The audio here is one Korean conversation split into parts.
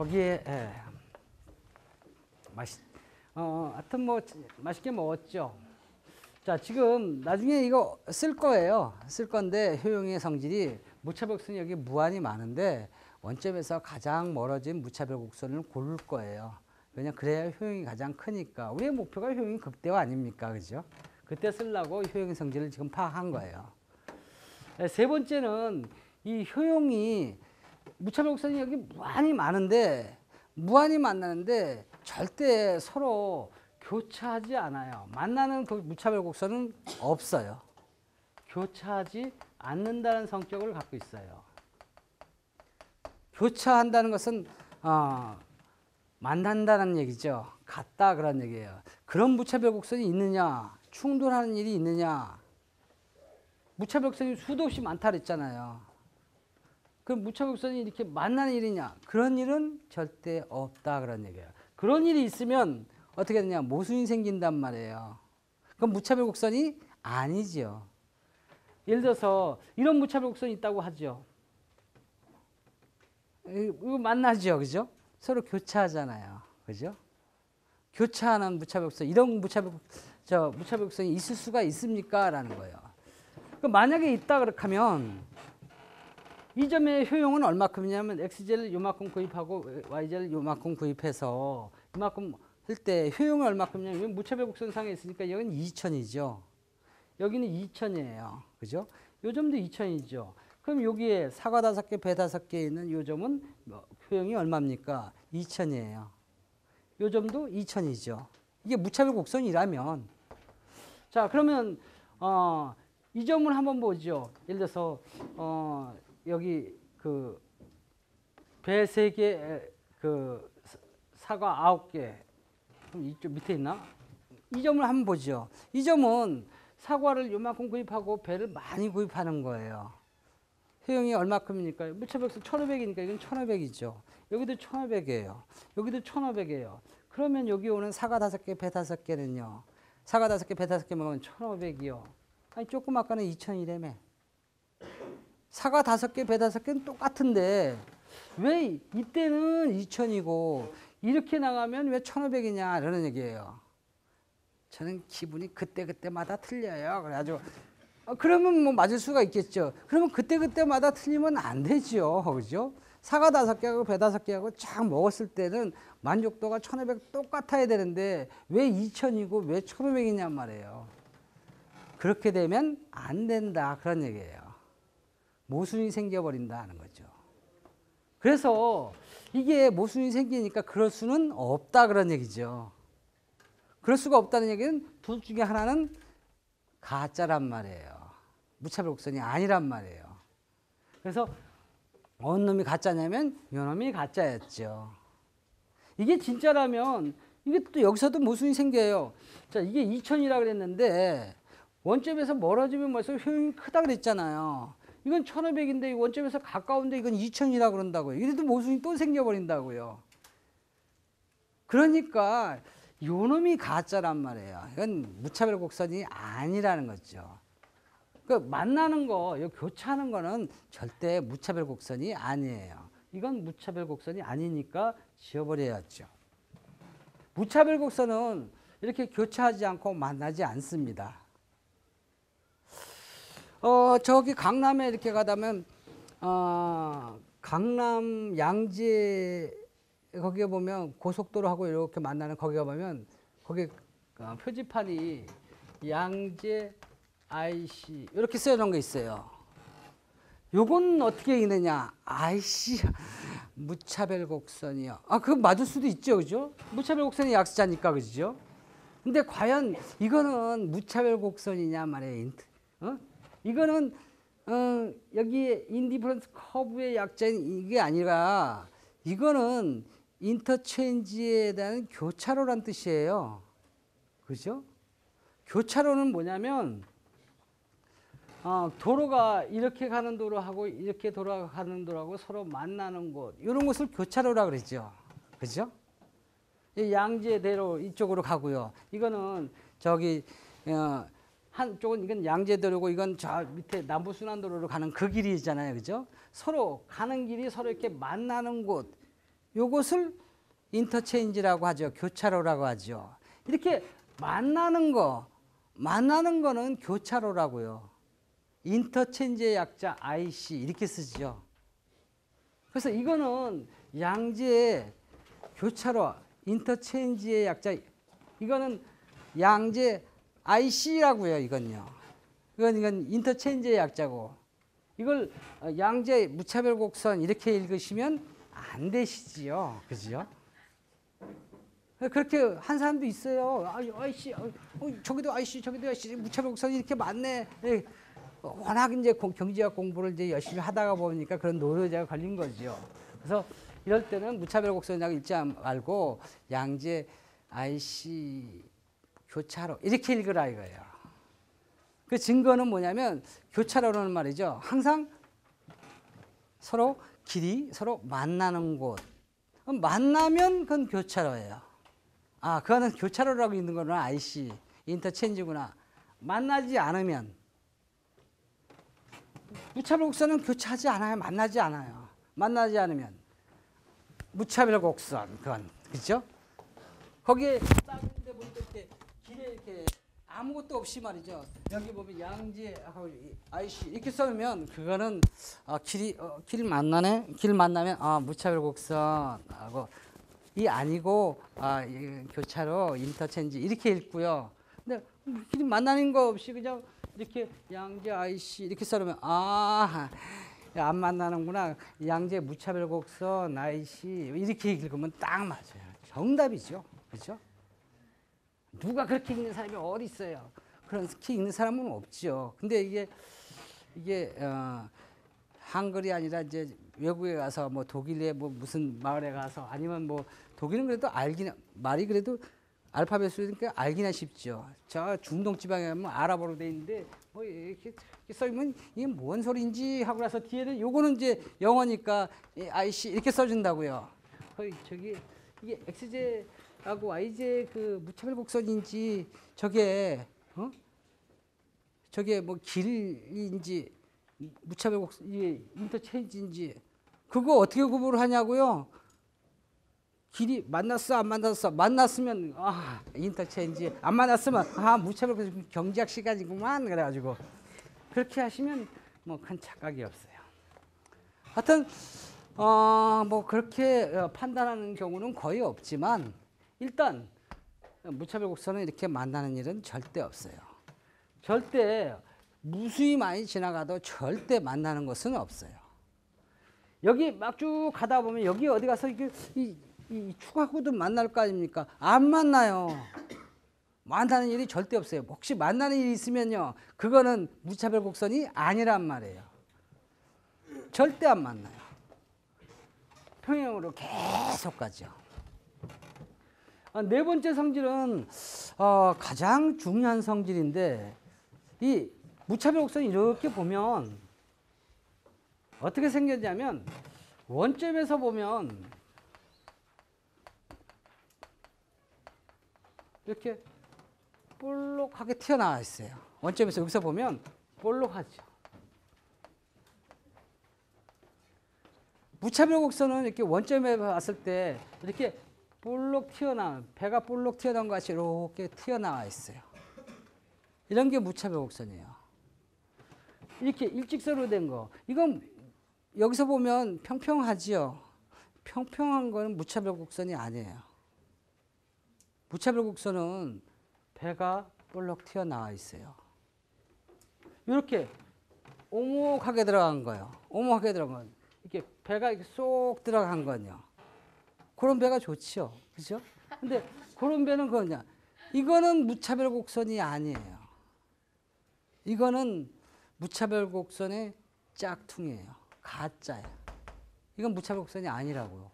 거기에 하여튼 뭐 맛있게 먹었죠. 자, 지금 나중에 이거 쓸 거예요. 쓸 건데 효용의 성질이 무차별곡선이 여기 무한히 많은데 원점에서 가장 멀어진 무차별 곡선을 고를 거예요. 왜냐 그래야 효용이 가장 크니까. 우리의 목표가 효용이 극대화 아닙니까, 그죠? 그때 쓰려고 효용의 성질을 지금 파악한 거예요. 세 번째는 이 효용이 무차별 곡선이 여기 무한히 많은데 무한히 만나는데 절대 서로 교차하지 않아요. 만나는 그 무차별 곡선은 없어요. 교차하지 않는다는 성격을 갖고 있어요. 교차한다는 것은 만난다는 얘기죠. 같다 그런 얘기예요. 그런 무차별 곡선이 있느냐? 충돌하는 일이 있느냐? 무차별 곡선이 수도 없이 많다 그랬잖아요. 그럼 무차별 곡선이 이렇게 만나는 일이냐? 그런 일은 절대 없다 그런 얘기예요. 그런 일이 있으면 어떻게 되냐? 모순이 생긴단 말이에요. 그럼 무차별 곡선이 아니죠. 예를 들어서 이런 무차별 곡선이 있다고 하죠. 이거 만나죠, 그죠? 서로 교차하잖아요, 그죠? 교차하는 무차별 곡선, 이런 무차별 곡선이 있을 수가 있습니까? 라는 거예요. 그럼 만약에 있다 그렇게 하면 이 점의 효용은 얼마큼이냐면 x제를 요만큼 구입하고 y제를 요만큼 구입해서 이만큼 할 때 효용이 얼마큼이냐면 무차별 곡선상에 있으니까 여기는 2000이죠. 여기는 2000이에요. 그죠? 요 점도 2000이죠. 그럼 여기에 사과 5개, 배 5개 있는 요 점은 효용이 얼마입니까? 2000이에요. 요 점도 2000이죠. 이게 무차별 곡선이라면. 자, 그러면 이 점을 한번 보죠. 예를 들어서 여기 그 배 3개, 그 사과 9개. 그럼 이쪽 밑에 있나? 이 점을 한번 보죠. 이 점은 사과를 요만큼 구입하고 배를 많이 구입하는 거예요. 효용이 얼마큼이니까? 무차별 곡선 1500이니까 이건 1500이죠. 여기도 1500이에요. 여기도 1500이에요. 그러면 여기 오는 사과 5개, 배 5개는요. 사과 5개, 배 5개 먹으면 1500이요. 아니 조금 아까는 2000이라며. 사과 5개, 배 5개는 똑같은데 왜 이때는 2000이고 이렇게 나가면 왜 1500이냐 이러는 얘기예요. 저는 기분이 그때그때마다 틀려요. 그래가지고 그러면 뭐 맞을 수가 있겠죠. 그러면 그때그때마다 틀리면 안 되죠. 그죠? 사과 5개하고 배 5개하고 쫙 먹었을 때는 만족도가 1500 똑같아야 되는데 왜 2000이고 왜 1500이냔 말이에요. 그렇게 되면 안 된다 그런 얘기예요. 모순이 생겨버린다는 거죠. 그래서 이게 모순이 생기니까 그럴 수는 없다 그런 얘기죠. 그럴 수가 없다는 얘기는 둘 중에 하나는 가짜란 말이에요. 무차별 곡선이 아니란 말이에요. 그래서 어느 놈이 가짜냐면 이 놈이 가짜였죠. 이게 진짜라면 이게 또 여기서도 모순이 생겨요. 자, 이게 2000이라 그랬는데 원점에서 멀어지면 벌써 효용이 크다 그랬잖아요. 이건 1500인데 원점에서 가까운데 이건 2000이라 그런다고요. 이래도 모순이 또 생겨버린다고요. 그러니까 요놈이 가짜란 말이에요. 이건 무차별 곡선이 아니라는 거죠. 그 만나는 거, 교차하는 거는 절대 무차별 곡선이 아니에요. 이건 무차별 곡선이 아니니까 지워버려야죠. 무차별 곡선은 이렇게 교차하지 않고 만나지 않습니다. 저기 강남에 이렇게 가다면 강남 양재 거기에 보면 고속도로하고 이렇게 만나는 거기가 보면 거기 표지판이 양재 IC 이렇게 써놓은 게 있어요. 요건 어떻게 읽느냐? IC 무차별 곡선이요. 그거 맞을 수도 있죠, 그죠? 무차별 곡선이 약자니까 그죠? 근데 과연 이거는 무차별 곡선이냐 말이에요. 이거는 여기 인디퍼런스 커브의 약자인 이게 아니라 이거는 인터체인지에 대한 교차로란 뜻이에요. 그죠? 교차로는 뭐냐면 도로가 이렇게 가는 도로하고 이렇게 돌아가는 도로하고 서로 만나는 곳 이런 곳을 교차로라 그러죠. 그죠? 양재대로 이쪽으로 가고요. 이거는 저기 한쪽은 이건 양재도로고 이건 저 밑에 남부순환도로로 가는 그 길이잖아요. 그죠? 서로 가는 길이 서로 이렇게 만나는 곳 요것을 인터체인지라고 하죠. 교차로라고 하죠. 이렇게 만나는 거는 교차로라고요. 인터체인지의 약자 IC 이렇게 쓰죠. 그래서 이거는 양재의 교차로, 인터체인지의 약자, 이거는 양재 IC라고요. 이건 인터체인지의 약자고, 이걸 양재 무차별 곡선 이렇게 읽으시면 안 되시지요. 그죠? 그렇게 한 사람도 있어요. IC, 저기도 IC, 저기도 IC, 무차별 곡선이 이렇게 많네. 워낙 이제 경제학 공부를 이제 열심히 하다가 보니까 그런 노여자가 걸린 거죠. 그래서 이럴 때는 무차별 곡선이라고 읽지 말고 양재 IC 교차로 이렇게 읽으라 이거예요. 그 증거는 뭐냐면 교차로는 말이죠. 항상 서로 길이 서로 만나는 곳. 만나면 그건 교차로예요. 아, 그거는 교차로라고 있는 거는 IC, 인터체인지구나. 만나지 않으면, 무차별 곡선은 교차하지 않아요. 만나지 않아요. 만나지 않으면 무차별 곡선, 그건 그렇죠? 거기에 딱 있는데 보니까 이렇게 길에 이렇게 아무것도 없이 말이죠. 여기 보면 양재 IC 이렇게 써면 그거는 길 만나네. 길 만나면 무차별 곡선하고 이 아니고 이 교차로 인터체인지 이렇게 읽고요. 근데 길 만나는 거 없이 그냥 이렇게 양재 IC 이렇게 써면 안 만나는구나. 양재 무차별 곡선 IC 이렇게 읽으면 딱 맞아요. 정답이죠. 그렇죠? 누가 그렇게 읽는 사람이 어디 있어요? 그렇게 읽는 사람은 없죠. 근데 이게 한글이 아니라 이제 외국에 가서 뭐 독일에 뭐 무슨 마을에 가서 아니면 뭐 독일은 그래도 말이 그래도 알파벳으로 알기나 쉽죠. 저 중동 지방에 가면 아랍어로 돼 있는데 뭐 이렇게 써있으면 이게 뭔 소리인지 하고 나서 뒤에는 요거는 이제 영어니까 IC 이렇게 써준다고요. 저기 이게 XJ하고 YJ 그 무차별 곡선인지 저게 뭐 길인지 무차별 곡선 이게 인터체인지인지 그거 어떻게 구분을 하냐고요? 길이 만났어 안 만났어? 만났으면 인터체인지, 안 만났으면 무차별 곡선 경제학 시간이구만 그래가지고 그렇게 하시면 뭐 큰 착각이 없어요. 하여튼 뭐 그렇게 판단하는 경우는 거의 없지만 일단 무차별 곡선은 이렇게 만나는 일은 절대 없어요. 절대 무수히 많이 지나가도 절대 만나는 것은 없어요. 여기 막 쭉 가다 보면 여기 어디 가서 이 축하구도 만날 거 아닙니까? 안 만나요. 만나는 일이 절대 없어요. 혹시 만나는 일이 있으면요, 그거는 무차별 곡선이 아니란 말이에요. 절대 안 만나요. 평행으로 계속 가죠. 네 번째 성질은 가장 중요한 성질인데, 이 무차별 곡선이 이렇게 보면 어떻게 생겼냐면 원점에서 보면 이렇게 볼록하게 튀어나와 있어요. 원점에서 여기서 보면 볼록하죠. 무차별 곡선은 이렇게 원점에 봤을 때 이렇게 볼록 배가 볼록 튀어나온 것 같이 이렇게 튀어나와 있어요. 이런 게 무차별 곡선이에요. 이렇게 일직선으로 된 거. 이건 여기서 보면 평평하지요. 평평한 거는 무차별 곡선이 아니에요. 무차별 곡선은 배가 볼록 튀어나와 있어요. 이렇게 오목하게 들어간 거예요. 오목하게 들어간 건. 이렇게 배가 이렇게 쏙 들어간 거요. 그런 배가 좋죠. 그죠? 근데 그런 배는 그거냐. 이거는 무차별 곡선이 아니에요. 이거는 무차별 곡선의 짝퉁이에요. 가짜예요. 이건 무차별 곡선이 아니라고요.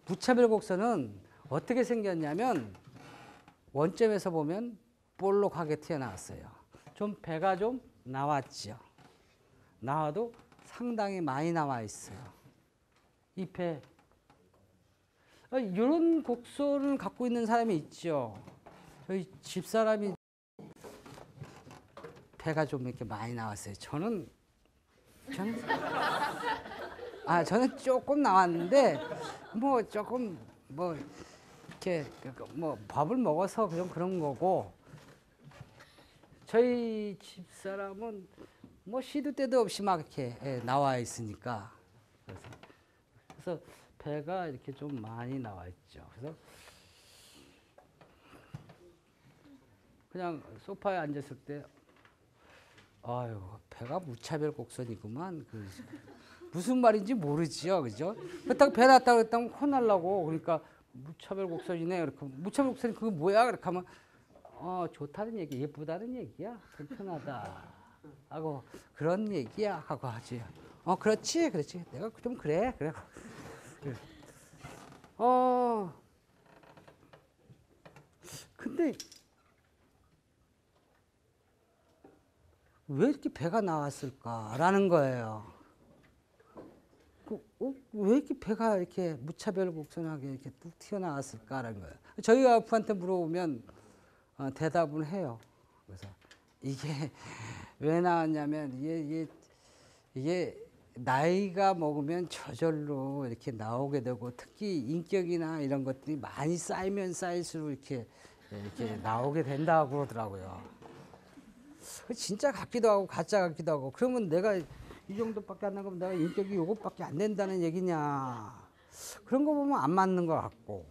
무차별 곡선은 어떻게 생겼냐면 원점에서 보면 볼록하게 튀어나왔어요. 좀 배가 좀 나왔죠. 나와도 상당히 많이 나와 있어요. 이 배. 이런 곡선을 갖고 있는 사람이 있죠. 저희 집사람이 배가 좀 이렇게 많이 나왔어요. 저는 아, 저는 조금 나왔는데 뭐 조금 뭐 이렇게 뭐 밥을 먹어서 그런 거고, 저희 집 사람은 뭐 시도 때도 없이 막 이렇게 나와 있으니까, 그래서 배가 이렇게 좀 많이 나와 있죠. 그래서 그냥 소파에 앉았을 때, 아유, 배가 무차별 곡선이구만. 무슨 말인지 모르지요, 그죠? 그렇다고 배 났다고 그랬다면 혼날라고. 그러니까 무차별 곡선이네. 이렇게 무차별 곡선이 그거 뭐야? 그렇게 하면 좋다는 얘기, 예쁘다는 얘기야. 불편하다 하고 그런 얘기야 하고 하지. 그렇지, 그렇지. 내가 좀 그래. 근데 왜 이렇게 배가 나왔을까라는 거예요. 왜 이렇게 배가 이렇게 무차별 곡선하게 이렇게 뚝 튀어나왔을까라는 거예요. 저희 와이프한테 물어보면 대답을 해요. 그래서 이게 왜 나왔냐면 이게 나이가 먹으면 저절로 이렇게 나오게 되고, 특히 인격이나 이런 것들이 많이 쌓이면 쌓일수록 이렇게 나오게 된다고 그러더라고요. 진짜 같기도 하고 가짜 같기도 하고. 그러면 내가 이 정도밖에 안 나가면 내가 인격이 요것밖에 안 된다는 얘기냐. 그런 거 보면 안 맞는 것 같고.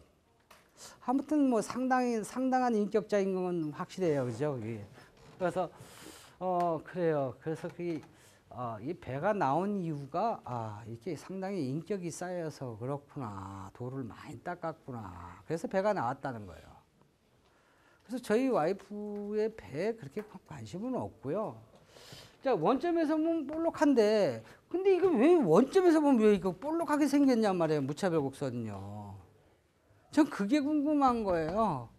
아무튼 뭐 상당한 인격자인 건 확실해요. 그죠? 그게. 그래서 그래요. 그래서 이 배가 나온 이유가 이렇게 상당히 인격이 쌓여서 그렇구나. 도를 많이 닦았구나. 그래서 배가 나왔다는 거예요. 그래서 저희 와이프의 배에 그렇게 관심은 없고요. 자, 원점에서 보면 볼록한데, 근데 이거 왜 원점에서 보면 왜 이거 볼록하게 생겼냐 말이에요. 무차별 곡선은요. 전 그게 궁금한 거예요.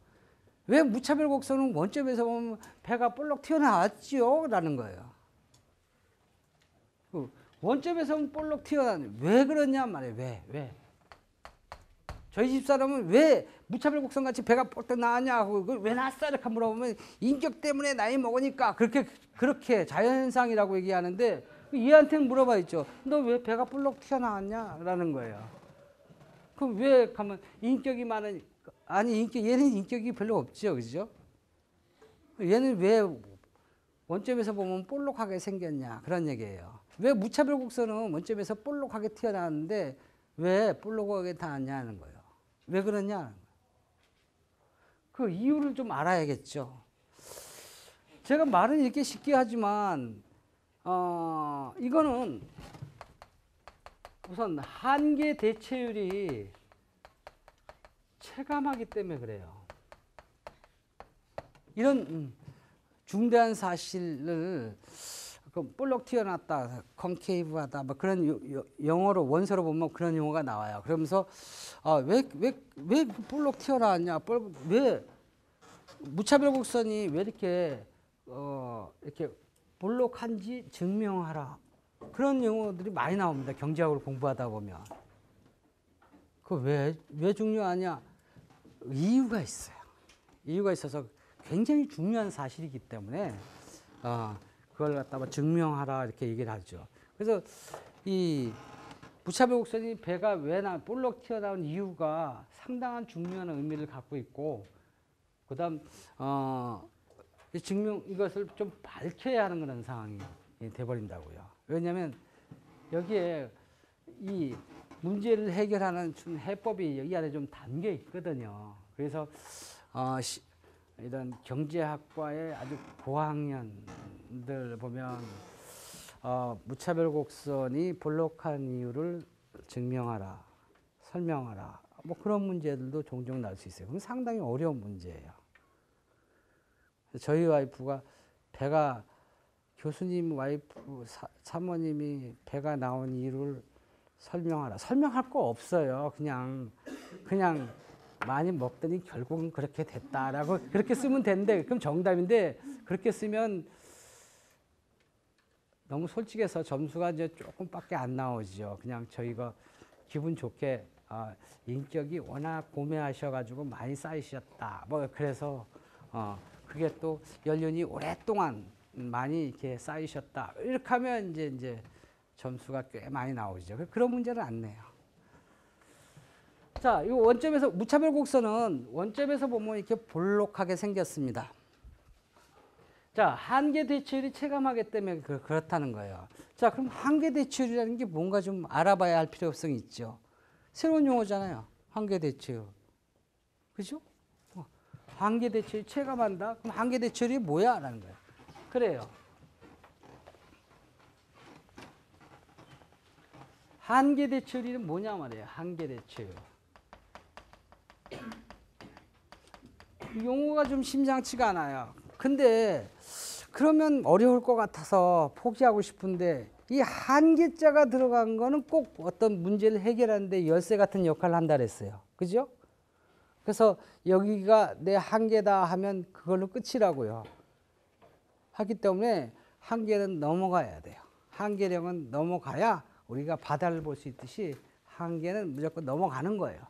왜 무차별 곡선은 원점에서 보면 배가 볼록 튀어나왔지요? 라는 거예요. 원점에서 보면 볼록 튀어나왔는데 왜 그러냐 말이에요. 왜? 저희 집사람은 왜 무차별 곡선 같이 배가 볼록 나왔냐고, 왜 났어? 이렇게 물어보면 인격 때문에 나이 먹으니까 그렇게 자연현상이라고 얘기하는데, 얘한테는 물어봐 있죠. 너 왜 배가 볼록 튀어나왔냐? 라는 거예요. 그럼 왜 가면 인격이 많은, 아니 얘는 인격이 별로 없죠, 그죠? 얘는 왜 원점에서 보면 볼록하게 생겼냐, 그런 얘기예요. 왜 무차별 곡선은 원점에서 볼록하게 튀어나왔는데 왜 볼록하게 나왔냐는 거예요. 왜 그러냐? 그 이유를 좀 알아야겠죠. 제가 말은 이렇게 쉽게 하지만 이거는 우선 한계 대체율이 체감하기 때문에 그래요. 이런 중대한 사실을 볼록 튀어났다, 컨케이브하다, 뭐 그런 영어로 원서로 보면 그런 용어가 나와요. 그러면서 왜 볼록 튀어나왔냐, 왜 무차별 곡선이 왜 이렇게 볼록한지 증명하라. 그런 용어들이 많이 나옵니다. 경제학을 공부하다 보면. 왜 중요하냐? 이유가 있어요. 이유가 있어서 굉장히 중요한 사실이기 때문에 그걸 갖다가 증명하라 이렇게 얘기를 하죠. 그래서 이 무차별 곡선이 배가 왜 볼록 튀어나온 이유가 상당한 중요한 의미를 갖고 있고, 그다음 이것을 좀 밝혀야 하는 그런 상황이 돼버린다고요. 왜냐하면 여기에 이 문제를 해결하는 해법이 여기 안에 좀 담겨 있거든요. 그래서 이런 경제학과의 아주 고학년들 보면 무차별 곡선이 볼록한 이유를 증명하라, 설명하라, 뭐 그런 문제들도 종종 날 수 있어요. 그건 상당히 어려운 문제예요. 저희 와이프가 교수님 와이프 사모님이 배가 나온 이유를 설명하라. 설명할 거 없어요. 그냥 많이 먹더니 결국은 그렇게 됐다라고 그렇게 쓰면 되는데, 그럼 정답인데 그렇게 쓰면 너무 솔직해서 점수가 이제 조금밖에 안 나오죠. 그냥 저희가 기분 좋게 인격이 워낙 고매하셔가지고 많이 쌓이셨다. 뭐 그래서 그게 또 연륜이 오랫동안 많이 이렇게 쌓이셨다. 이렇게 하면 이제 점수가 꽤 많이 나오죠. 그런 문제는 안 내요. 자, 이 원점에서 무차별 곡선은 원점에서 보면 이렇게 볼록하게 생겼습니다. 자, 한계 대치율이 체감하기 때문에 그렇다는 거예요. 자, 그럼 한계 대치율이라는 게 뭔가 좀 알아봐야 할 필요성이 있죠. 새로운 용어잖아요. 한계 대치율. 그죠? 한계 대치율 체감한다? 그럼 한계 대치율이 뭐야? 라는 거예요. 그래요. 한계 대치율이 뭐냐 말이에요. 한계 대치율. 용어가 좀 심상치가 않아요. 근데 그러면 어려울 것 같아서 포기하고 싶은데 이 한계자가 들어간 거는 꼭 어떤 문제를 해결하는데 열쇠 같은 역할을 한다 그랬어요. 그죠? 그래서 여기가 내 한계다 하면 그걸로 끝이라고요. 하기 때문에 한계는 넘어가야 돼요. 한계령은 넘어가야 우리가 바다를 볼 수 있듯이 한계는 무조건 넘어가는 거예요.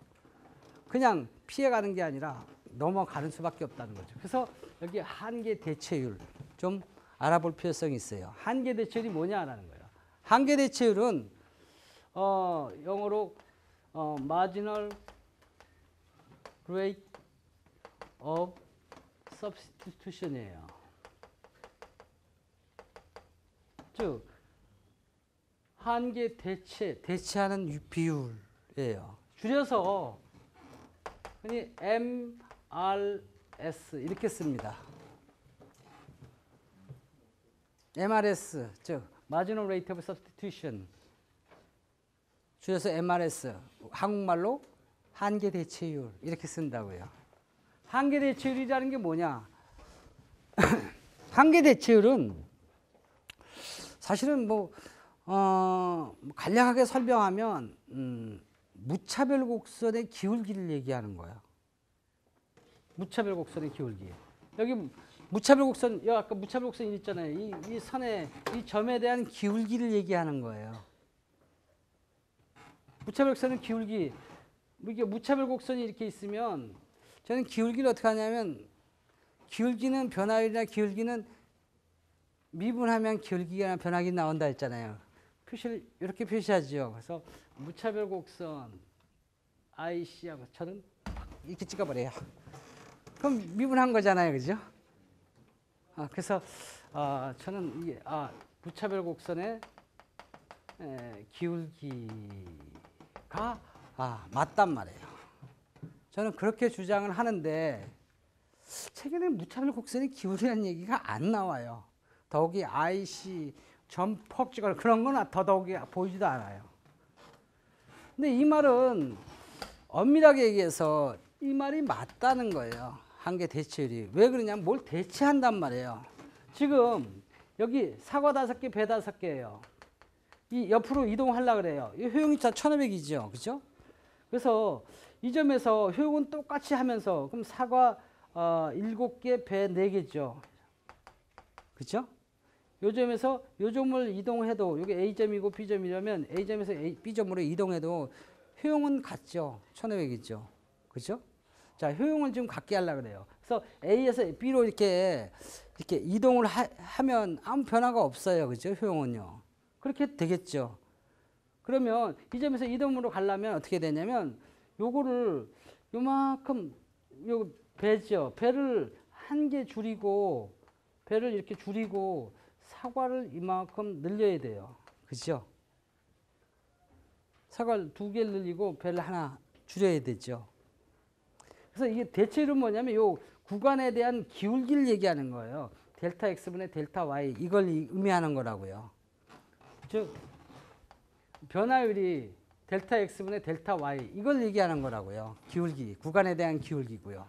그냥 피해가는 게 아니라 넘어가는 수밖에 없다는 거죠. 그래서 여기 한계 대체율 좀 알아볼 필요성이 있어요. 한계 대체율이 뭐냐라는 거예요. 한계 대체율은 영어로 marginal rate of substitution이에요. 즉 한계 대체하는 비율이에요. 줄여서 흔히 MRS 이렇게 씁니다. MRS 즉 Marginal Rate of Substitution 줄여서 MRS 한국말로 한계 대체율 이렇게 쓴다고요. 한계 대체율이라는 게 뭐냐? 한계 대체율은 사실은 간략하게 설명하면 무차별 곡선의 기울기를 얘기하는 거예요. 무차별 곡선의 기울기. 여기 무차별 곡선, 여기 아까 무차별 곡선이 있잖아요. 이 선의 이 점에 대한 기울기를 얘기하는 거예요. 무차별 곡선은 기울기. 이게 무차별 곡선이 이렇게 있으면 저는 기울기를 어떻게 하냐면 기울기는 변화율이나 기울기는 미분하면 기울기가 변화기 나온다 했잖아요. 표시를 이렇게 표시하죠. 그래서 무차별 곡선 IC하고 저는 이렇게 찍어버려요. 그럼 미분한 거잖아요, 그죠? 그래서 저는 이게 무차별 곡선의 기울기가 맞단 말이에요. 저는 그렇게 주장을 하는데 최근에 무차별 곡선의 기울기라는 얘기가 안 나와요. 더욱이 IC 점퍽 찍어 그런 건 더더욱이 보이지도 않아요. 근데 이 말은 엄밀하게 얘기해서 이 말이 맞다는 거예요. 한계 대체율이. 왜 그러냐면 뭘 대체한단 말이에요. 지금 여기 사과 5개, 배 5개예요. 이 옆으로 이동하려고 그래요. 이 효용이 1500이죠. 그죠? 그래서 이 점에서 효용은 똑같이 하면서 그럼 사과 7개, 배 4개죠. 그죠? 요 점에서 요 점을 이동해도 이게 A점이고 B점이라면 A점에서 B점으로 이동해도 효용은 같죠. 1500이죠. 그죠? 자, 효용을 좀 같게 하려고 그래요. 그래서 A에서 B로 이렇게 이동을 하면 아무 변화가 없어요. 그죠? 효용은요. 그렇게 되겠죠. 그러면 이 점에서 이 점으로 가려면 어떻게 되냐면 요거를 요만큼 요 배죠. 배를 한 개 줄이고 배를 이렇게 줄이고 사과를 이만큼 늘려야 돼요. 그죠? 사과를 2개를 늘리고 배를 하나 줄여야 되죠. 그래서 이게 대체율은 뭐냐면 요 구간에 대한 기울기를 얘기하는 거예요. 델타 X분의 델타 Y 이걸 의미하는 거라고요. 즉 변화율이 델타 X분의 델타 Y 이걸 얘기하는 거라고요. 기울기, 구간에 대한 기울기고요.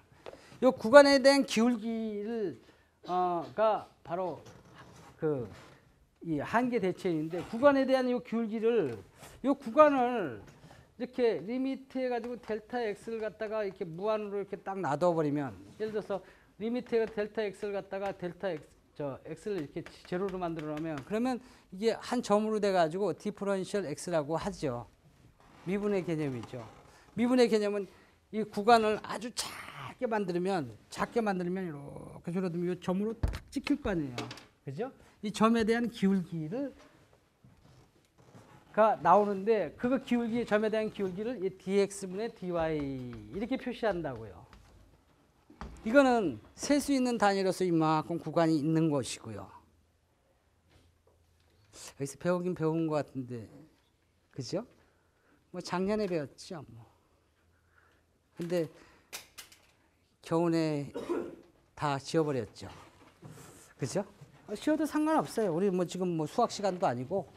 요 구간에 대한 기울기를 가 바로 이 한계 대체율인데 구간에 대한 요 기울기를 요 구간을 이렇게 리미트 해가지고 델타 X를 갖다가 이렇게 무한으로 이렇게 딱 놔둬버리면 예를 들어서 리미트가 델타 X를 갖다가 델타 X를 이렇게 제로로 만들어 놓으면 그러면 이게 한 점으로 돼가지고 디퍼런셜 X라고 하죠. 미분의 개념이죠. 미분의 개념은 이 구간을 아주 작게 만들면 이렇게 줄어들면 이 점으로 탁 찍힐 거 아니에요. 그죠? 이 점에 대한 기울기를 나오는데 그거 기울기, 점에 대한 기울기를 이 dx분의 dy 이렇게 표시한다고요. 이거는 셀 수 있는 단위로서 이만큼 구간이 있는 것이고요. 여기서 배우긴 배운 것 같은데, 그죠? 뭐 작년에 배웠죠. 뭐. 근데 겨우내 다 지워버렸죠. 그죠? 지워도 상관없어요. 우리 뭐 지금 뭐 수학 시간도 아니고,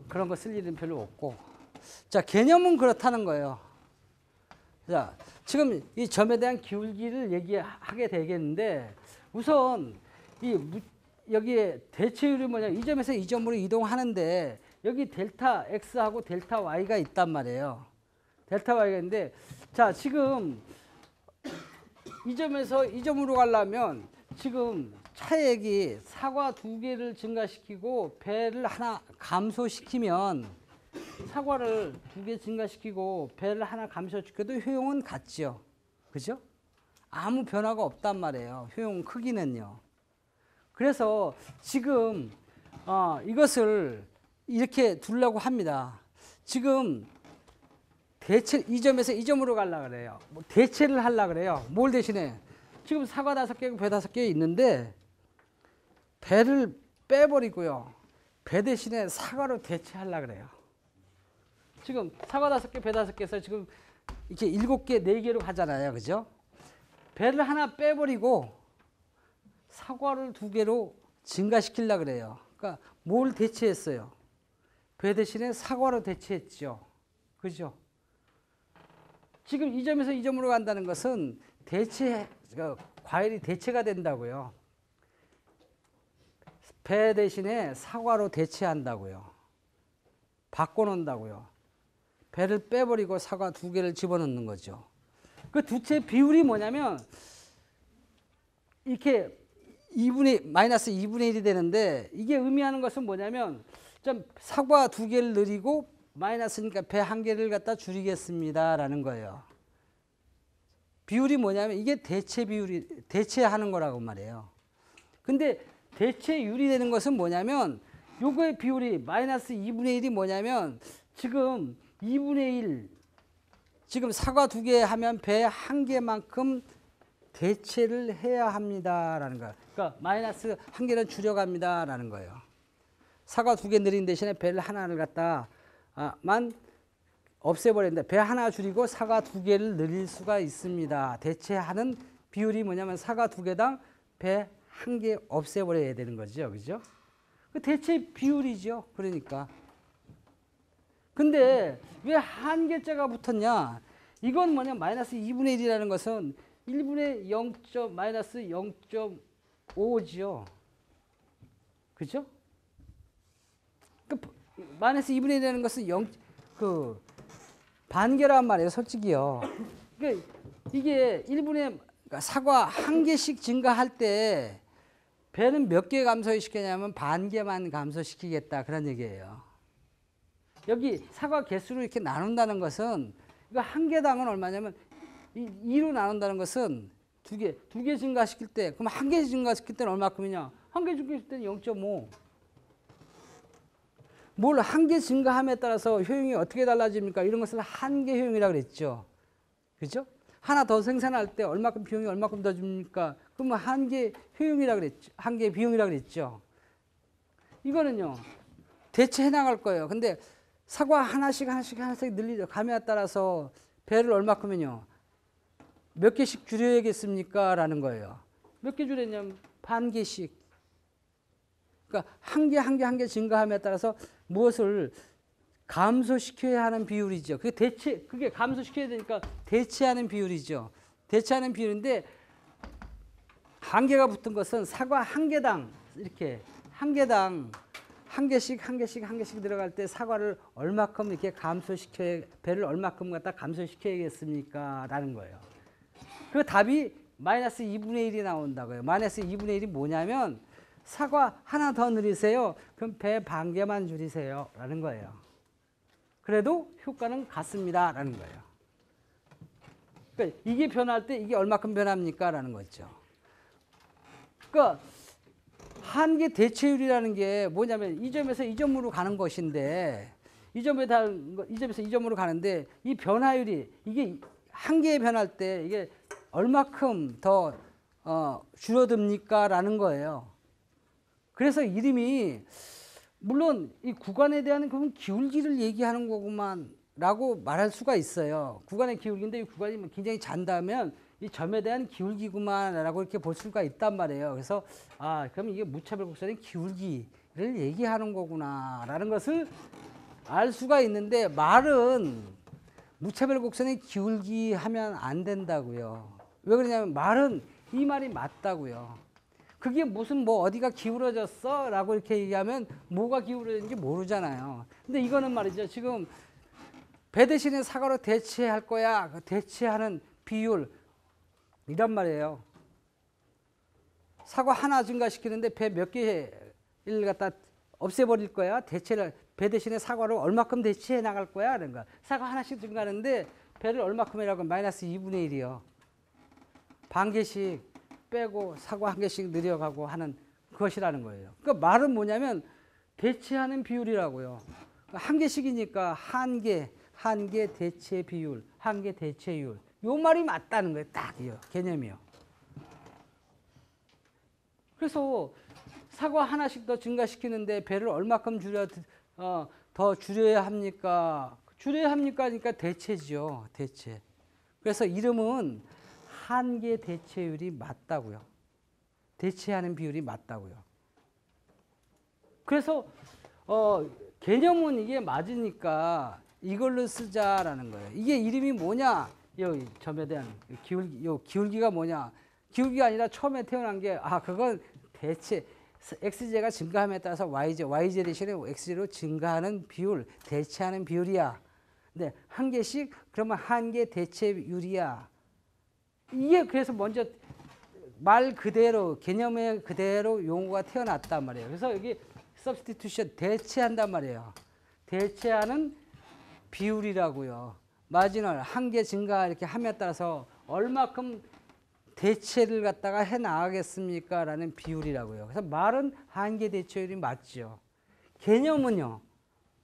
그런 거 쓸 일은 별로 없고. 자, 개념은 그렇다는 거예요. 자, 지금 이 점에 대한 기울기를 얘기하게 되겠는데, 우선 여기에 대체율이 뭐냐, 이 점에서 이 점으로 이동하는데 여기 델타 x하고 델타 y가 있단 말이에요. 델타 y가 있는데, 자, 지금 이 점에서 이 점으로 가려면 지금 차액이 사과 2개를 증가시키고 배를 하나 감소시키면, 사과를 2개 증가시키고 배를 하나 감소시켜도 효용은 같죠. 그죠? 아무 변화가 없단 말이에요. 효용 크기는요. 그래서 지금 이것을 이렇게 두려고 합니다. 지금 이 점에서 이 점으로 가려고 그래요. 뭐 대체를 하려고 그래요. 뭘 대신에? 지금 사과 5개고 배 5개 있는데 배를 빼버리고요. 배 대신에 사과로 대체하려고 그래요. 지금 사과 5개, 배 5개에서 지금 이렇게 7개, 4개로 가잖아요. 그죠? 배를 하나 빼버리고 사과를 2개로 증가시키려고 그래요. 그러니까 뭘 대체했어요? 배 대신에 사과로 대체했죠. 그죠? 지금 이 점에서 이 점으로 간다는 것은 과일이 대체가 된다고요. 배 대신에 사과로 대체한다고요. 바꿔놓는다고요. 배를 빼버리고 사과 2개를 집어넣는 거죠. 그 두채 비율이 뭐냐면 이렇게 마이너스 2분의 1이 되는데, 이게 의미하는 것은 뭐냐면 좀 사과 2개를 늘리고 마이너스니까 배 1개를 갖다 줄이겠습니다 라는 거예요. 비율이 뭐냐면 이게 대체하는 거라고 말해요. 근데 대체율이 되는 것은 뭐냐면, 요거의 비율이 마이너스 2분의 1이 뭐냐면, 지금 2분의 1, 지금 사과 2개 하면 배 1개만큼 대체를 해야 합니다라는 거예요. 그러니까 마이너스 1개는 줄여갑니다라는 거예요. 사과 2개 늘린 대신에 배를 하나를 갖다만 없애버렸는데 배 하나 줄이고 사과 2개를 늘릴 수가 있습니다. 대체하는 비율이 뭐냐면 사과 2개당 배 1개 없애버려야 되는 거죠. 그죠? 그 대체 비율이죠. 그러니까. 근데 왜 한계자가 붙었냐? 이건 뭐냐? 마이너스 2분의 1이라는 것은 1분의 0. 마이너스 0.5죠. 그죠? 마이너스 2분의 1이라는 것은 반개란 말이에요. 솔직히요. 그러니까 이게 1분의, 그러니까 사과 1개씩 증가할 때 배는 몇 개 감소시키냐면 반개만 감소시키겠다. 그런 얘기예요. 여기 사과 개수로 이렇게 나눈다는 것은, 이거 1개당은 얼마냐면 2로 나눈다는 것은 2개 증가시킬 때, 그럼 1개 증가시킬 때는 얼마큼이냐? 1개 증가시킬 때는 0.5. 뭘 1개 증가함에 따라서 효용이 어떻게 달라집니까? 이런 것을 한계 효용이라고 그랬죠. 그죠? 하나 더 생산할 때 얼마큼 비용이 얼마큼 더 줍니까? 그러면 한계 효용이라고 그랬죠. 한계 비용이라고 그랬죠. 이거는요, 대체해 나갈 거예요. 근데 사과 하나씩 늘리죠. 감에 따라서 배를 얼마큼은요, 몇 개씩 줄여야겠습니까? 라는 거예요. 몇 개 줄였냐면 반 개씩. 그러니까 한 개 증가함에 따라서 무엇을 감소시켜야 하는 비율이죠. 그게 감소시켜야 되니까 대체하는 비율이죠. 대체하는 비율인데, 한 개가 붙은 것은 사과 1개당 이렇게 1개당 1개씩 들어갈 때 사과를 얼마큼 이렇게 배를 얼마큼 갖다 감소시켜야겠습니까? 라는 거예요. 그 답이 마이너스 2분의 1이 나온다고요. 마이너스 2분의 1이 뭐냐면, 사과 하나 더 늘리세요. 그럼 배 1개만 줄이세요. 라는 거예요. 그래도 효과는 같습니다. 라는 거예요. 그러니까 이게 변할 때 이게 얼마큼 변합니까? 라는 거죠. 그러니까 한계 대체율이라는 게 뭐냐면 이 점에서 이 점으로 가는 것인데 이 점에서 이 점으로 가는데 이 변화율이 이게 한계에 변할 때 이게 얼마큼 더 줄어듭니까? 라는 거예요. 그래서 이름이 물론 이 구간에 대한 그런 기울기를 얘기하는 거구만 라고 말할 수가 있어요. 구간의 기울기인데 이 구간이 굉장히 잔다면 이 점에 대한 기울기구만 라고 이렇게 볼 수가 있단 말이에요. 그래서 그럼 이게 무차별 곡선의 기울기를 얘기하는 거구나 라는 것을 알 수가 있는데 말은 무차별 곡선의 기울기 하면 안 된다고요. 왜 그러냐면 말은 이 말이 맞다고요. 그게 무슨 뭐 어디가 기울어졌어? 라고 이렇게 얘기하면 뭐가 기울어졌는지 모르잖아요. 근데 이거는 말이죠. 지금 배 대신에 사과로 대체할 거야. 그 대체하는 비율 이란 말이에요. 사과 하나 증가시키는데 배 몇 개를 갖다 없애버릴 거야. 대체를 배 대신에 사과로 얼마큼 대체해 나갈 거야. 라는 거야. 사과 하나씩 증가하는데 배를 얼마큼 해라고 마이너스 2분의 1이요. 반 개씩 빼고 사과 한 개씩 늘려가고 하는 그것이라는 거예요. 그러니까 말은 뭐냐면 대체하는 비율이라고요. 한 개씩이니까 한 개 대체 비율, 한 개 대체율. 요 말이 맞다는 거예요. 딱이요. 개념이요. 그래서 사과 하나씩 더 증가시키는데 배를 얼마큼 더 줄여야 합니까? 줄여야 합니까? 그러니까 대체죠. 대체. 그래서 이름은 한계 대체율이 맞다고요. 대체하는 비율이 맞다고요. 그래서 개념은 이게 맞으니까 이걸로 쓰자라는 거예요. 이게 이름이 뭐냐? 이 점에 대한 기울기가 뭐냐? 기울기가 아니라 처음에 태어난 게 그건 대체 x제가 증가함에 따라서 y제 대신에 x제로 증가하는 비율, 대체하는 비율이야. 근데 한 개씩 그러면 한 개 대체율이야. 이게 그래서 먼저 말 그대로 개념의 그대로 용어가 태어났단 말이에요. 그래서 여기 substitution 대체한단 말이에요. 대체하는 비율이라고요. 마지널 한 개 증가 이렇게 함에 따라서 얼마큼 대체를 갖다가 해 나가겠습니까? 라는 비율이라고요. 그래서 말은 한계 대체율이 맞죠. 개념은요.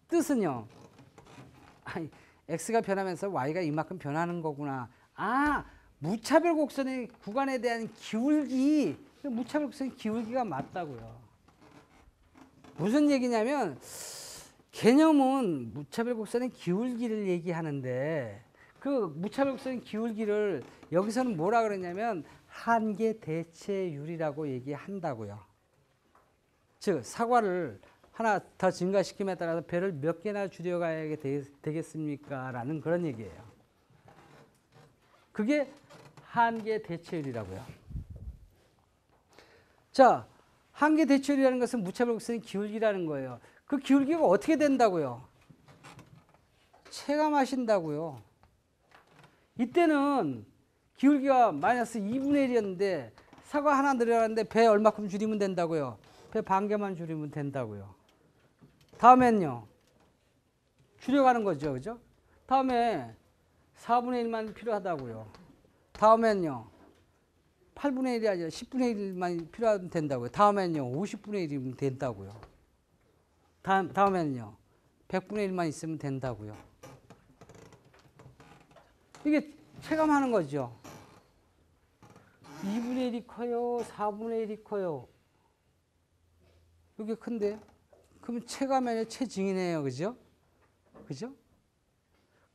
뜻은요. x가 변하면서 y가 이만큼 변하는 거구나. 무차별 곡선의 구간에 대한 기울기, 무차별 곡선의 기울기가 맞다고요. 무슨 얘기냐면 개념은 무차별 곡선의 기울기를 얘기하는데 그 무차별 곡선의 기울기를 여기서는 뭐라 그러냐면 한계 대체율이라고 얘기한다고요. 즉 사과를 하나 더 증가시킴에 따라서 배를 몇 개나 줄여가야 되겠습니까? 라는 그런 얘기예요. 그게 한계 대체율이라고요. 자, 한계 대체율이라는 것은 무차별 곡선의 기울기라는 거예요. 그 기울기가 어떻게 된다고요? 체감하신다고요. 이때는 기울기가 마이너스 2분의 1이었는데 사과 하나 늘어났는데 배 얼마큼 줄이면 된다고요? 배 반 개만 줄이면 된다고요. 다음엔요. 줄여가는 거죠. 그죠? 다음에 4분의 1만 필요하다고요. 다음엔요. 8분의 1이 아니라 10분의 1만 필요하면 된다고요. 다음엔요. 50분의 1이면 된다고요. 다음에는요. 100분의 1만 있으면 된다고요. 이게 체감하는 거죠. 2분의 1이 커요? 4분의 1이 커요? 이게 큰데? 그러면 체감이 아니라 체증이네요. 그죠? 그죠?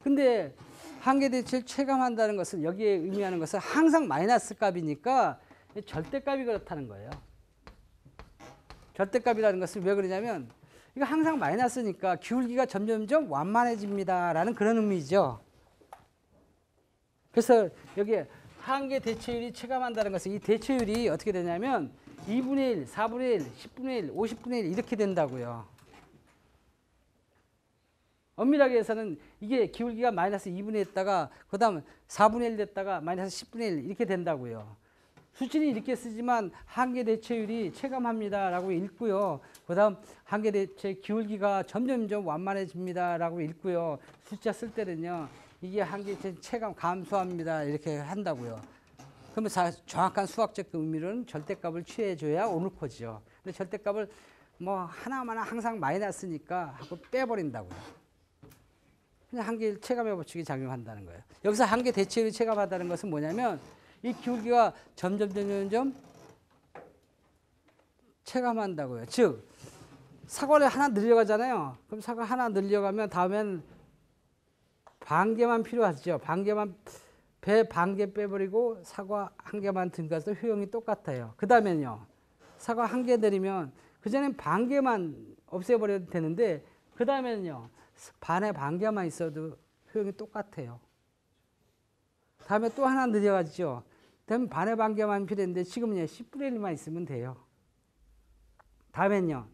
근데 한계 대체를 체감한다는 것은 여기에 의미하는 것은 항상 마이너스 값이니까 절대값이 그렇다는 거예요. 절대값이라는 것은 왜 그러냐면 이거 항상 마이너스니까 기울기가 점점점 완만해집니다. 라는 그런 의미죠. 그래서 여기에 한계 대체율이 체감한다는 것은 이 대체율이 어떻게 되냐면 2분의 1, 4분의 1, 10분의 1, 50분의 1 이렇게 된다고요. 엄밀하게 해서는 이게 기울기가 마이너스 2분의 1 됐다가 그 다음 4분의 1 됐다가 마이너스 10분의 1 이렇게 된다고요. 수치는 이렇게 쓰지만 한계 대체율이 체감합니다 라고 읽고요. 그 다음 한계 대체 기울기가 점점점 완만해집니다 라고 읽고요. 숫자 쓸 때는요. 이게 한계 대체 체감 감소합니다 이렇게 한다고요. 그러면 정확한 수학적 의미로는 절대값을 취해줘야 옳고죠. 근데 절대값을 뭐 하나만 항상 마이너스니까 하고 빼버린다고요. 그냥 한계 체감의 법칙이 작용한다는 거예요. 여기서 한계 대체율이 체감하다는 것은 뭐냐면 이 기울기가 점점 체감한다고요. 즉 사과를 하나 늘려가잖아요. 그럼 사과 하나 늘려가면 다음엔 반개만 필요하죠. 배 반개 빼버리고 사과 한 개만 등가서 효용이 똑같아요. 그 다음에는요. 사과 한 개 들이면 그전엔 반개만 없애버려도 되는데 그 다음에는요. 반에 반개만 있어도 효용이 똑같아요. 다음에 또 하나 늘려가지죠. 그다음에 반에 반개만 필요했는데 지금은요. 10분의 1만 있으면 돼요. 다음엔요.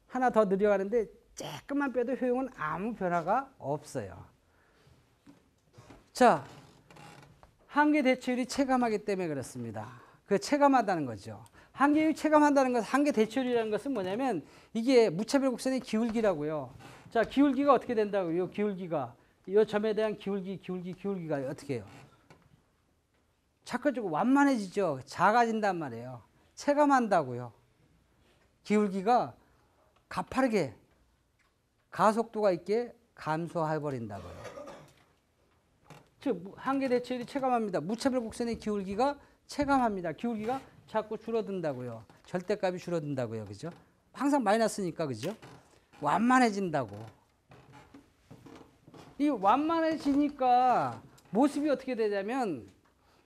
하나 더 늘려가는데 조금만 빼도 효용은 아무 변화가 없어요. 자, 한계 대체율이 체감하기 때문에 그렇습니다. 그 체감하다는 거죠. 한계율이 체감한다는 것은 한계 대체율이라는 것은 뭐냐면 이게 무차별 곡선의 기울기라고요. 자, 기울기가 어떻게 된다고요? 이 기울기가 이 점에 대한 기울기가 어떻게 해요? 자꾸 완만해지죠. 작아진단 말이에요. 체감한다고요. 기울기가 가파르게 가속도가 있게 감소해버린다고요. 즉 한계 대체율이 체감합니다. 무차별 곡선의 기울기가 체감합니다. 기울기가 자꾸 줄어든다고요. 절대값이 줄어든다고요. 그죠? 항상 마이너스니까 그죠? 완만해진다고. 이 완만해지니까 모습이 어떻게 되냐면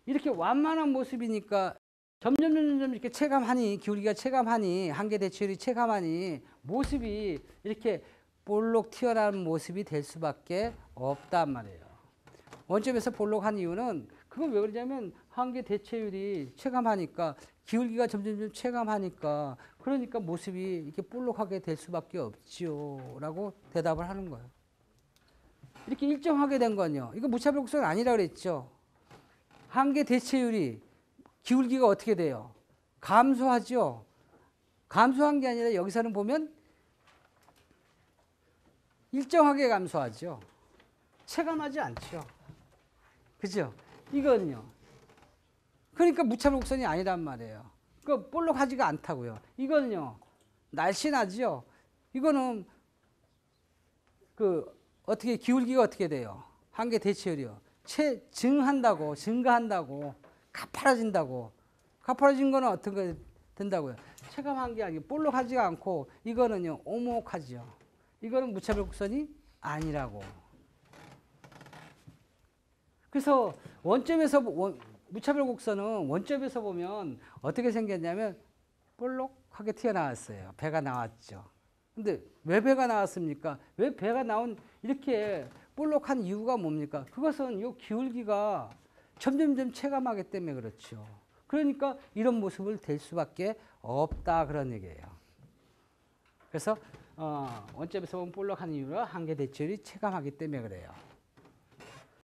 이렇게 완만한 모습이니까 점점 이렇게 체감하니 기울기가 체감하니 한계 대체율이 체감하니 모습이 이렇게 볼록 튀어나온 모습이 될 수밖에 없단 말이에요. 원점에서 볼록한 이유는 그건 왜 그러냐면 한계 대체율이 체감하니까 기울기가 점점 체감하니까 그러니까 모습이 이렇게 볼록하게 될 수밖에 없지요 라고 대답을 하는 거예요. 이렇게 일정하게 된 건요. 이거 무차별 곡선 아니라 그랬죠. 한계 대체율이 기울기가 어떻게 돼요? 감소하죠. 감소한 게 아니라 여기서는 보면 일정하게 감소하죠. 체감하지 않죠. 그죠? 이건요. 그러니까 무차별 곡선이 아니란 말이에요. 그 볼록하지가 않다고요. 이거는요. 날씬하죠. 이거는 그 어떻게 기울기가 어떻게 돼요? 한계 대체율이요. 증가한다고, 가파라진다고. 가파라진 거는 어떤 거 된다고요? 체감한 게 아니고 볼록하지가 않고 이거는요. 오목하죠. 이거는 무차별 곡선이 아니라고. 그래서 원점에서 무차별 곡선은 원점에서 보면 어떻게 생겼냐면 볼록하게 튀어나왔어요. 배가 나왔죠. 근데 왜 배가 나왔습니까? 왜 배가 나온 이렇게 볼록한 이유가 뭡니까? 그것은 이 기울기가 점점 체감하기 때문에 그렇죠. 그러니까 이런 모습을 될 수밖에 없다 그런 얘기예요. 그래서 원점에서 보면 볼록한 이유가 한계 대체율이 체감하기 때문에 그래요.